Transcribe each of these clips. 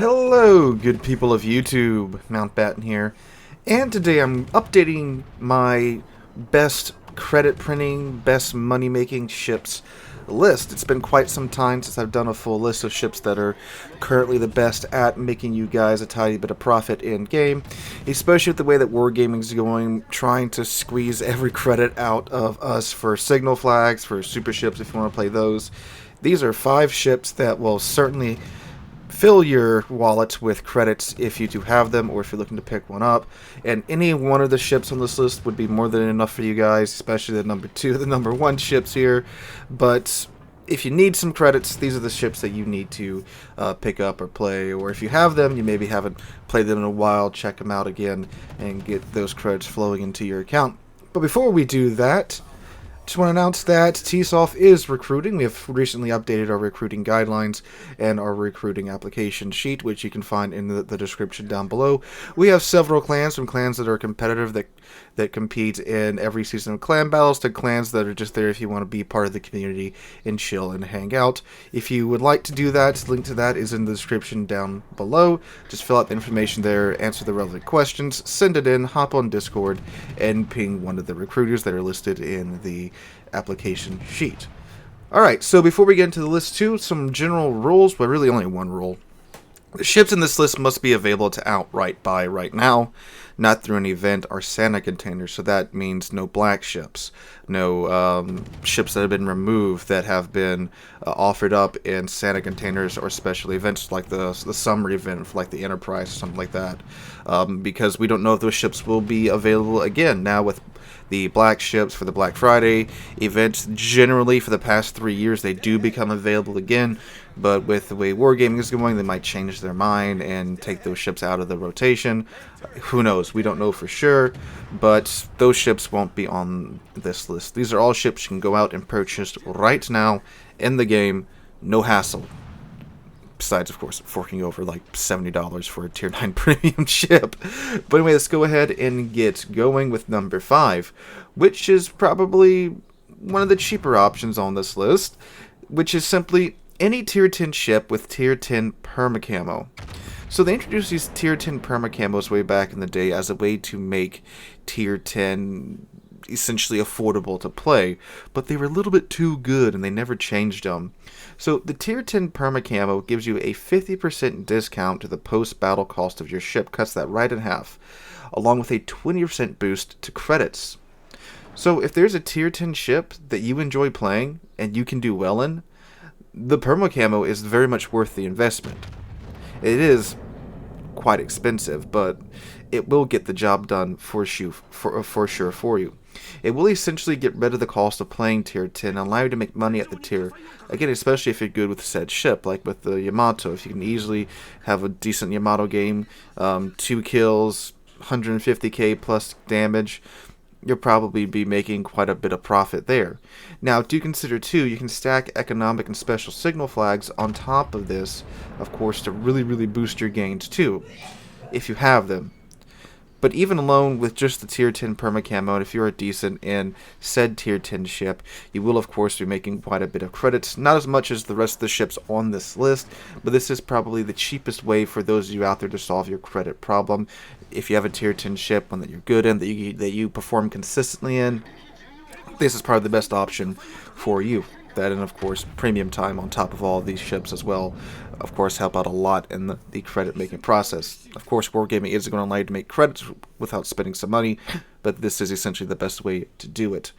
Hello, good people of YouTube. Mountbatten here, and today I'm updating my best credit printing, best money making ships list. It's been quite some time since I've done a full list of ships that are currently the best at making you guys a tiny bit of profit in game, especially with the way that wargaming is going, trying to squeeze every credit out of us for signal flags, for super ships if you want to play those. These are 5 ships that will certainly fill your wallet with credits if you do have them, or if you're looking to pick one up. And any one of the ships on this list would be more than enough for you guys, especially the number 2, the number 1 ships here. But if you need some credits, these are the ships that you need to pick up or play. Or if you have them, you maybe haven't played them in a while, check them out again and get those credits flowing into your account. But before we do that, just want to announce that TSIOF is recruiting. We have recently updated our recruiting guidelines and our recruiting application sheet, which you can find in the description down below. We have several clans, from clans that are competitive that compete in every season of clan battles, to clans that are just there if you want to be part of the community and chill and hang out. If you would like to do that, the link to that is in the description down below. Just fill out the information there, answer the relevant questions, send it in, hop on Discord, and ping one of the recruiters that are listed in the application sheet. Alright, so before we get into the list too, some general rules, but really only one rule. The ships in this list must be available to outright buy right now, not through an event or Santa containers. So that means no black ships, no ships that have been removed that have been offered up in Santa containers or special events like the summer event, like the Enterprise or something like that, because we don't know if those ships will be available again. Now with the black ships for the Black Friday events, generally for the past 3 years they do become available again, but with the way wargaming is going, they might change their mind and take those ships out of the rotation. Who knows? We don't know for sure, but those ships won't be on this list. These are all ships you can go out and purchase right now in the game, no hassle. Besides, of course, forking over like $70 for a Tier 9 premium ship. But anyway, let's go ahead and get going with number 5, which is probably one of the cheaper options on this list, which is simply any Tier 10 ship with Tier 10 permacamo. So they introduced these Tier 10 permacamos way back in the day as a way to make Tier 10 essentially affordable to play, but they were a little bit too good and they never changed them. So the Tier 10 permacamo gives you a 50% discount to the post-battle cost of your ship, cuts that right in half, along with a 20% boost to credits. So if there's a Tier 10 ship that you enjoy playing and you can do well in, the permacamo is very much worth the investment. It is quite expensive, but it will get the job done for sure for you. It will essentially get rid of the cost of playing Tier 10 and allow you to make money at the tier. Again, especially if you're good with said ship, like with the Yamato. If you can easily have a decent Yamato game, 2 kills, 150k plus damage, you'll probably be making quite a bit of profit there. Now, do consider too, you can stack economic and special signal flags on top of this, of course, to really boost your gains too, if you have them. But even alone with just the Tier 10 permacamo, and if you're a decent in said Tier 10 ship, you will of course be making quite a bit of credits. Not as much as the rest of the ships on this list, but this is probably the cheapest way for those of you out there to solve your credit problem. If you have a Tier 10 ship, one that you're good in, that you perform consistently in, this is probably the best option for you. That and of course premium time on top of all of these ships as well, of course, help out a lot in the credit making process. Of course, wargaming isn't going to allow you to make credits without spending some money, but this is essentially the best way to do it.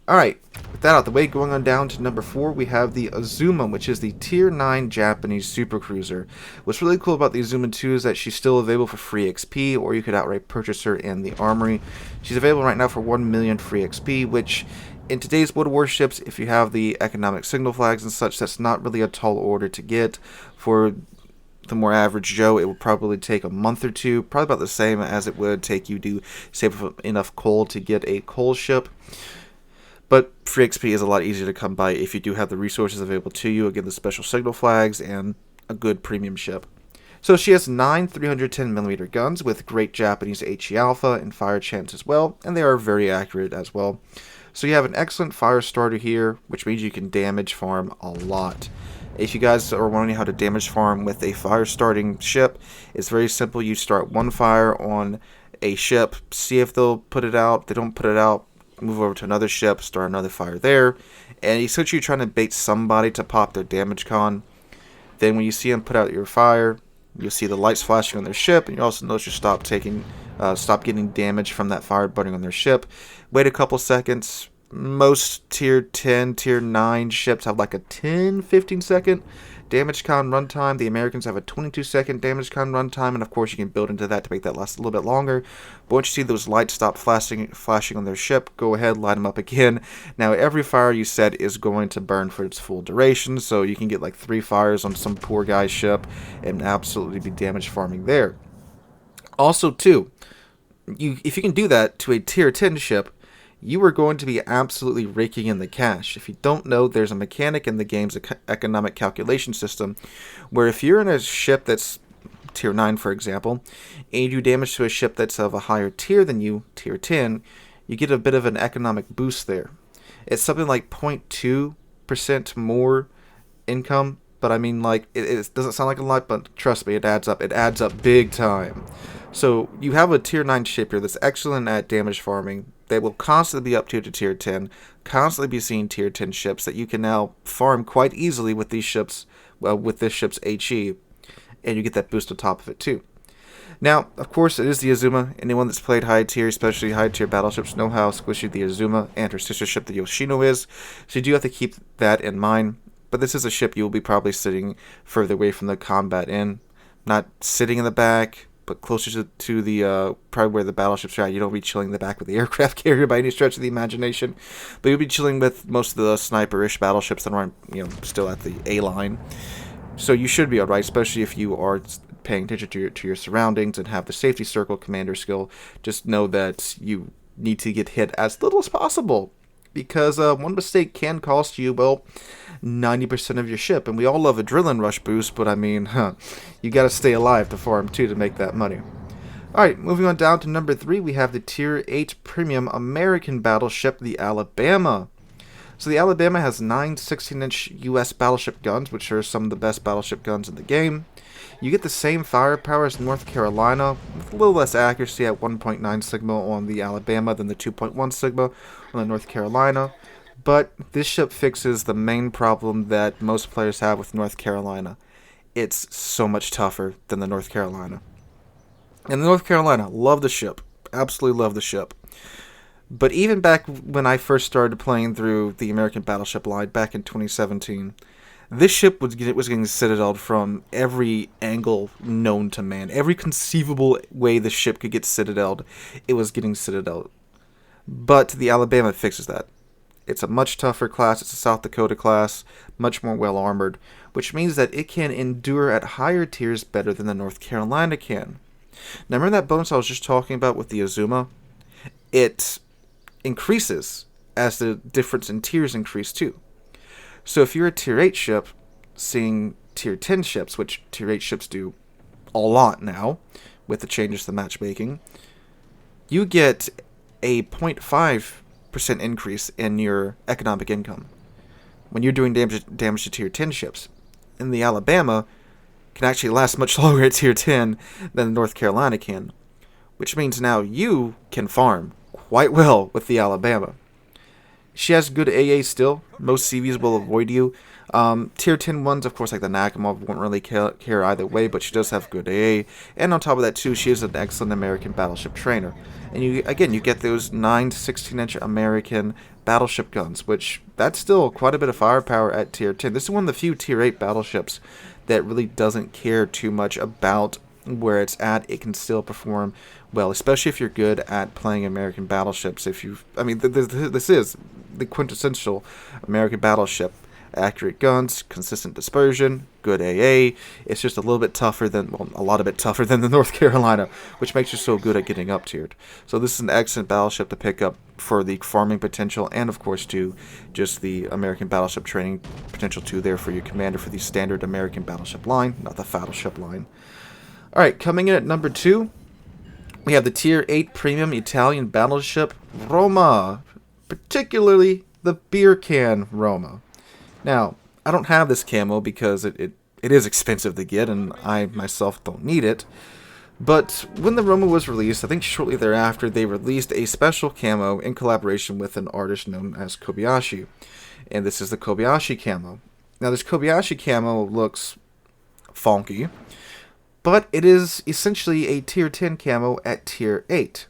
Alright, with that out of the way, going on down to number 4, we have the Azuma, which is the Tier 9 Japanese supercruiser. What's really cool about the Azuma 2 is that she's still available for free XP, or you could outright purchase her in the armory. She's available right now for 1 million free XP, which in today's World Warships, if you have the economic signal flags and such, that's not really a tall order to get. For the more average Joe, it will probably take a month or two, probably about the same as it would take you to save enough coal to get a coal ship. But free XP is a lot easier to come by if you do have the resources available to you, again the special signal flags and a good premium ship. So she has 9 310mm guns with great Japanese HE alpha and fire chance as well, and they are very accurate as well. So you have an excellent fire starter here, which means you can damage farm a lot. If you guys are wondering how to damage farm with a fire starting ship, it's very simple. You start one fire on a ship, see if they'll put it out. If they don't put it out, move over to another ship, start another fire there, and essentially you're trying to bait somebody to pop their damage con. Then when you see them put out your fire, you'll see the lights flashing on their ship, and you also notice you stop getting damage from that fire burning on their ship. Wait a couple seconds. Most tier 10, tier 9 ships have like a 10-15 second damage con runtime. The Americans have a 22-second damage con runtime, and of course you can build into that to make that last a little bit longer. But once you see those lights stop flashing on their ship, go ahead, light them up again. Now every fire you set is going to burn for its full duration, so you can get like 3 fires on some poor guy's ship and absolutely be damage farming there. Also too, if you can do that to a tier 10 ship, you are going to be absolutely raking in the cash. If you don't know, there's a mechanic in the game's economic calculation system where if you're in a ship that's tier 9, for example, and you do damage to a ship that's of a higher tier than you, tier 10, you get a bit of an economic boost there. It's something like 0.2% more income, but I mean, like, it doesn't sound like a lot, but trust me, it adds up. It adds up big time. So you have a tier 9 ship here that's excellent at damage farming. They will constantly be up to tier 10, constantly be seeing tier 10 ships that you can now farm quite easily with these ships, with this ship's HE, and you get that boost on top of it too. Now, of course, it is the Azuma. Anyone that's played high tier, especially high tier battleships, know how squishy the Azuma and her sister ship, the Yoshino, is. So you do have to keep that in mind. But this is a ship you will be probably sitting further away from the combat in, not sitting in the back, but closer to the probably where the battleships are at. You don't be chilling in the back with the aircraft carrier by any stretch of the imagination, but you'll be chilling with most of the sniper-ish battleships that are, still at the A line. So you should be alright, especially if you are paying attention to your surroundings and have the safety circle commander skill. Just know that you need to get hit as little as possible, because one mistake can cost you, 90% of your ship. And we all love adrenaline rush boost, but I mean, you gotta stay alive to farm too to make that money. Alright, moving on down to number 3, we have the tier 8 premium American battleship, the Alabama. So the Alabama has 9 16-inch US battleship guns, which are some of the best battleship guns in the game. You get the same firepower as North Carolina, with a little less accuracy at 1.9 sigma on the Alabama than the 2.1 sigma on the North Carolina. But this ship fixes the main problem that most players have with North Carolina. It's so much tougher than the North Carolina. And the North Carolina, love the ship. Absolutely love the ship. But even back when I first started playing through the American battleship line back in 2017, this ship was getting citadeled from every angle known to man. Every conceivable way the ship could get citadeled, it was getting citadeled. But the Alabama fixes that. It's a much tougher class. It's a South Dakota class, much more well-armored, which means that it can endure at higher tiers better than the North Carolina can. Now, remember that bonus I was just talking about with the Azuma? It increases as the difference in tiers increase too. So if you're a tier 8 ship seeing tier 10 ships, which tier 8 ships do a lot now with the changes to the matchmaking, you get a 0.5% increase in your economic income when you're doing damage to tier 10 ships. And the Alabama can actually last much longer at tier 10 than the North Carolina can, which means now you can farm quite well with the Alabama. She has good AA still. Most CVs will avoid you. Tier 10 ones, of course, like the Nakamov, won't really care either way, but she does have good AA. And on top of that, too, she is an excellent American battleship trainer. And you get those 9 to 16-inch American battleship guns, which that's still quite a bit of firepower at tier 10. This is one of the few tier 8 battleships that really doesn't care too much about where it's at. It can still perform well, especially if you're good at playing American battleships. This is the quintessential American battleship. Accurate guns, consistent dispersion, good AA. It's just a little bit tougher a lot of it tougher than the North Carolina, which makes you so good at getting up tiered. So this is an excellent battleship to pick up for the farming potential, and of course too, just the American battleship training potential too there for your commander for the standard American battleship line, not the battleship line. Alright, coming in at number 2, we have the tier 8 premium Italian battleship Roma, particularly the beer can Roma. Now, I don't have this camo because it is expensive to get, and I myself don't need it. But when the Roma was released, I think shortly thereafter, they released a special camo in collaboration with an artist known as Kobayashi. And this is the Kobayashi camo. Now, this Kobayashi camo looks funky, but it is essentially a tier 10 camo at tier 8.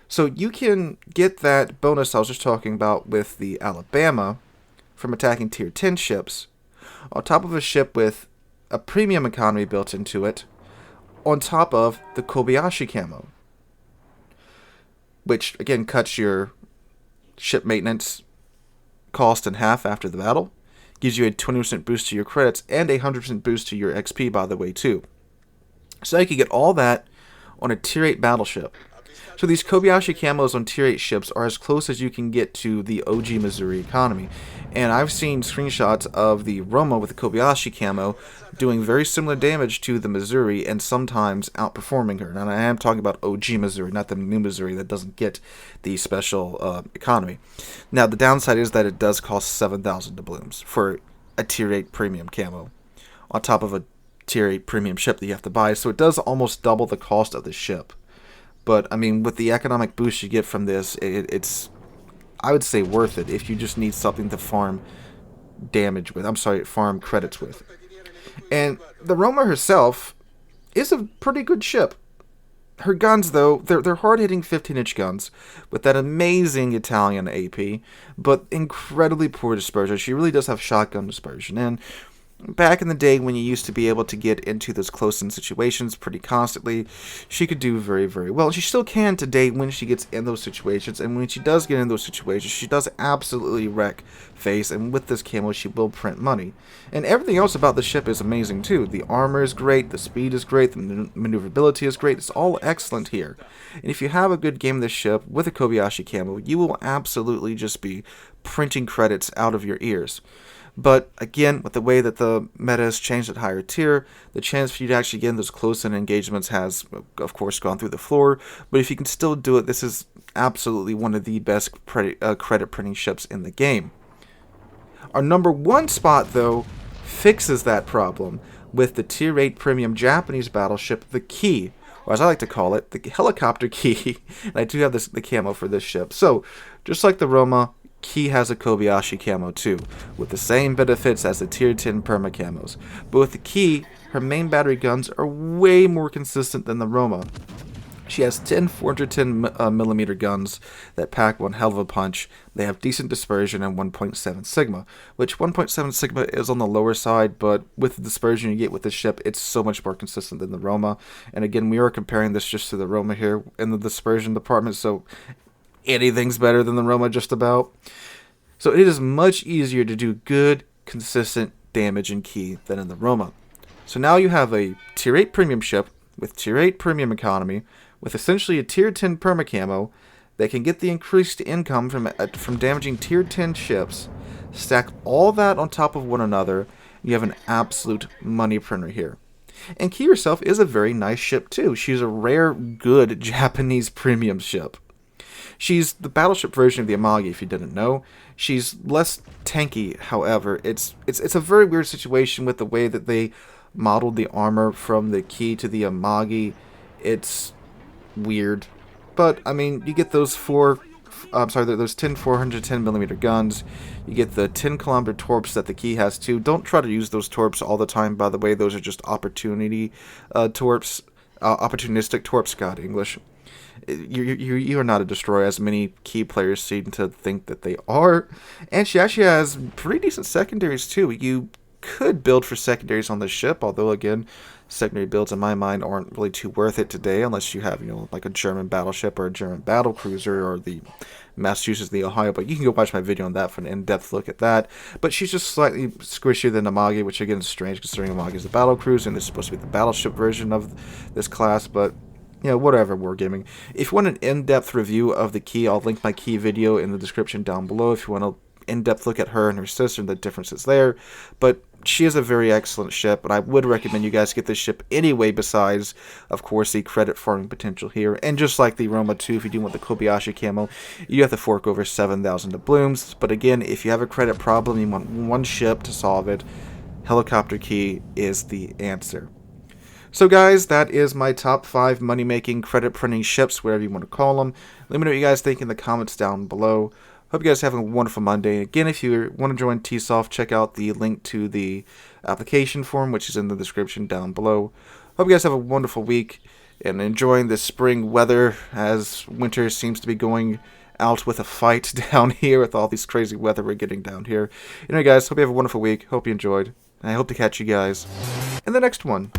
So you can get that bonus I was just talking about with the Alabama from attacking tier 10 ships, on top of a ship with a premium economy built into it, on top of the Kobayashi camo, which again cuts your ship maintenance cost in half after the battle, gives you a 20% boost to your credits, and a 100% boost to your XP, by the way, too. So you can get all that on a tier 8 battleship. So these Kobayashi camos on tier 8 ships are as close as you can get to the OG Missouri economy. And I've seen screenshots of the Roma with the Kobayashi camo doing very similar damage to the Missouri and sometimes outperforming her. And I am talking about OG Missouri, not the new Missouri that doesn't get the special economy. Now, the downside is that it does cost 7,000 doubloons for a tier 8 premium camo, on top of a tier 8 premium ship that you have to buy. So it does almost double the cost of the ship. But, I mean, with the economic boost you get from this, it's, I would say, worth it if you just need something to farm damage with. Farm credits with. And the Roma herself is a pretty good ship. Her guns, though, they're hard-hitting 15-inch guns with that amazing Italian AP, but incredibly poor dispersion. She really does have shotgun dispersion. And back in the day when you used to be able to get into those close-in situations pretty constantly, she could do very, very well. She still can today when she gets in those situations, and when she does get in those situations, she does absolutely wreck face, and with this camo, she will print money. And everything else about the ship is amazing, too. The armor is great, the speed is great, the maneuverability is great. It's all excellent here. And if you have a good game of this ship with a Kobayashi camo, you will absolutely just be printing credits out of your ears. But again, with the way that the meta has changed at higher tier, the chance for you to actually get in those close-in engagements has, of course, gone through the floor. But if you can still do it, this is absolutely one of the best credit printing ships in the game. Our number one spot, though, fixes that problem with the tier 8 premium Japanese battleship, the Key, or as I like to call it, the helicopter Key. And I do have the camo for this ship. So, just like the Roma, Key has a Kobayashi camo too, with the same benefits as the tier 10 perma camos. But with the Key, her main battery guns are way more consistent than the Roma. She has 10 410mm guns that pack one hell of a punch. They have decent dispersion and 1.7 sigma, which 1.7 sigma is on the lower side, but with the dispersion you get with this ship, it's so much more consistent than the Roma. And again, we are comparing this just to the Roma here in the dispersion department, so anything's better than the Roma just about. So it is much easier to do good, consistent damage in Key than in the Roma. So now you have a tier 8 premium ship with tier 8 premium economy with essentially a tier 10 perma camo that can get the increased income from damaging tier 10 ships. Stack all that on top of one another, you have an absolute money printer here. And Key herself is a very nice ship too. She's a rare, good Japanese premium ship. She's the battleship version of the Amagi, if you didn't know. She's less tanky, however. It's a very weird situation with the way that they modeled the armor from the Key to the Amagi. It's weird. But, I mean, you get those 10 410mm guns. You get the 10-kilometer torps that the Key has too. Don't try to use those torps all the time, by the way. Those are just opportunistic torps, God, English. You are not a destroyer, as many Key players seem to think that they are. And she actually has pretty decent secondaries too. You could build for secondaries on this ship, although again, secondary builds in my mind aren't really too worth it today, unless you have, like a German battleship or a German battle cruiser or the Massachusetts, the Ohio. But you can go watch my video on that for an in-depth look at that. But she's just slightly squishier than Amagi, which again is strange considering Amagi is a battle cruiser and this is supposed to be the battleship version of this class. But whatever, wargaming. If you want an in-depth review of the Key, I'll link my Key video in the description down below if you want an in-depth look at her and her sister and the differences there. But she is a very excellent ship, and I would recommend you guys get this ship anyway, besides, of course, the credit farming potential here. And just like the Roma 2, if you do want the Kobayashi camo, you have to fork over 7,000 doubloons. But again, if you have a credit problem, you want one ship to solve it, Helicopter Key is the answer. So guys, that is my top 5 money-making, credit-printing ships, whatever you want to call them. Let me know what you guys think in the comments down below. Hope you guys are having a wonderful Monday. Again, if you want to join TSIOF, check out the link to the application form, which is in the description down below. Hope you guys have a wonderful week and enjoying the spring weather, as winter seems to be going out with a fight down here with all these crazy weather we're getting down here. Anyway guys, hope you have a wonderful week. Hope you enjoyed. And I hope to catch you guys in the next one.